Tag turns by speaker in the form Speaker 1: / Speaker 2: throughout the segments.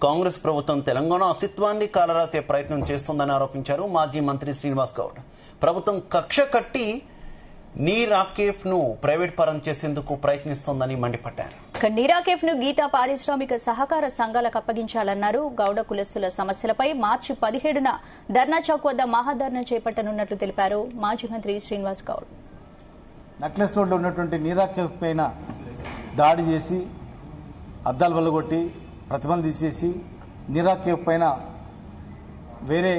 Speaker 1: కాంగ్రెస్ ప్రభుత్వం తెలంగాణ అస్తిత్వాన్ని కాలరాసే ప్రయత్నం చేస్తోందని ఆరోపించారు మాజీ మంత్రి శ్రీనివాస్ గౌడ్. ప్రభుత్వం కక్ష కట్టి నీరాకేఫ్ ను ప్రైవేట్ పరం చేసేందుకు ప్రయత్నిస్తోందని మండిపడ్డారు.
Speaker 2: నీరాకేఫ్ ను గీతా పారిశ్రామిక సహకార సంఘాలకు అప్పగించాలన్నారు. గౌడ కులస్తుల సమస్యలపై మార్చి 17న ధర్నా చౌక్ వద్ద మహాధర్నా చేపట్టనున్నట్లు తెలిపారు మాజీ మంత్రి శ్రీనివాస్ గౌడ్.
Speaker 3: నక్లెస్ రోడ్లో ఉన్నటువంటి నీరాకేఫ్ పైన దాడి చేసి అద్దాలు వల్లగొట్టి ప్రతిమలు తీసేసి నీరాకేఫ్ పైన వేరే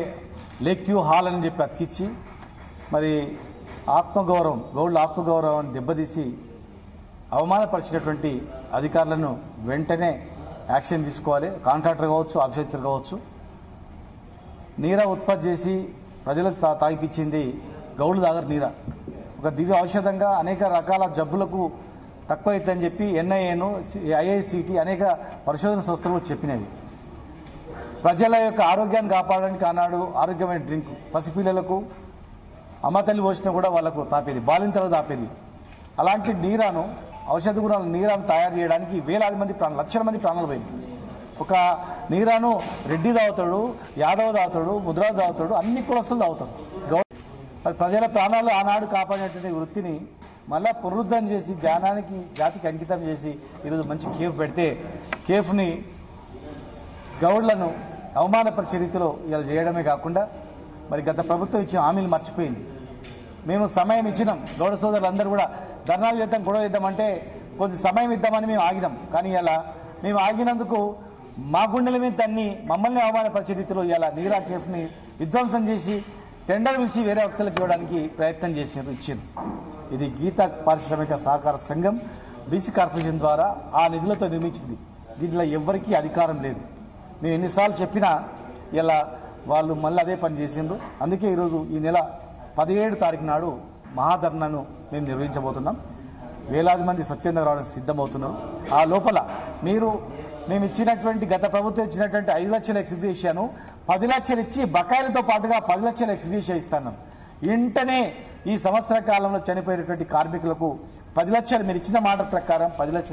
Speaker 3: లేక్యూ హాల్ అని చెప్పి అతికిచ్చి మరి ఆత్మగౌరవం గౌడ్ల ఆత్మగౌరవాన్ని దెబ్బతీసి అవమానపరిచినటువంటి అధికారులను వెంటనే యాక్షన్ తీసుకోవాలి. కాంట్రాక్టర్ కావచ్చు, ఆఫీసర్ కావచ్చు. నీరా ఉత్పత్తి చేసి ప్రజలకు తాగిపించింది గౌడ్లు తాగరు. నీరా ఒక దివ్య ఔషధంగా అనేక రకాల జబ్బులకు తక్కువ అవుతుందని చెప్పి ఎన్ఐఏను, ఐఐసిటి అనేక పరిశోధన సంస్థలు చెప్పినవి. ప్రజల యొక్క ఆరోగ్యాన్ని కాపాడడానికి ఆనాడు ఆరోగ్యమైన డ్రింక్ పసిపిల్లలకు అమ్మ తల్లి పోసినా కూడా వాళ్ళకు తాపేది, బాలింతలు తాపేది. అలాంటి నీరాను, ఔషధ గుణాల నీరాను తయారు చేయడానికి వేలాది మంది లక్షల మంది ప్రాణాలు పోయింది. ఒక నీరాను రెడ్డి తాగుతాడు, యాదవ్ తాగుతాడు, ముద్రాజు తాగుతాడు, అన్ని కులస్తులు తాగుతాడు. ప్రజల ప్రాణాలు ఆనాడు కాపాడినటువంటి వృత్తిని మళ్ళా పునరుద్ధరణ చేసి జాతికి అంకితం చేసి ఈరోజు మంచి కేఫ్ పెడితే కేఫ్ని గౌడ్లను అవమానపరిచే రీతిలో ఇలా చేయడమే కాకుండా మరి గత ప్రభుత్వం ఇచ్చిన హామీలు మర్చిపోయింది. మేము సమయం ఇచ్చినాం. గౌడ సోదరులందరూ కూడా ధర్నాలు చేద్దాం, గొడవ చేద్దామంటే కొంచెం సమయం ఇద్దామని మేము ఆగినాం. కానీ ఇలా మేము ఆగినందుకు మా గుండెల మీద తన్ని మమ్మల్ని అవమానపరిచే రీతిలో ఇలా నీరా కేఫ్ని విధ్వంసం చేసి టెండర్ పిలిచి వేరే వ్యక్తులకు ఇవ్వడానికి ప్రయత్నం ఇచ్చారు. ఇది గీతా పారిశ్రామిక సహకార సంఘం బీసీ కార్పొరేషన్ ద్వారా ఆ నిధులతో నిర్మించింది. దీంట్లో ఎవ్వరికీ అధికారం లేదు. మేము ఎన్నిసార్లు చెప్పినా ఇలా వాళ్ళు మళ్ళీ అదే పని చేసిండ్రు. అందుకే ఈరోజు ఈ నెల 17 తారీఖు నాడు మహాధర్నాను మేము నిర్వహించబోతున్నాం. వేలాది మంది స్వచ్ఛంద రావడానికి సిద్ధమవుతున్నారు. ఆ లోపల మేము ఇచ్చినటువంటి గత ప్రభుత్వం ఇచ్చినటువంటి 5 లక్షల ఎక్స్గ్రేషియాను 10 లక్షలు ఇచ్చి బకాయిలతో పాటుగా 10 లక్షల ఎక్స్గ్రేషియా ఇస్తాను. వెంటనే ఈ సంవత్సర కాలంలో చనిపోయినటువంటి కార్మికులకు 10 లక్షలు మీరు ఇచ్చిన మాట ప్రకారం 10 లక్షలు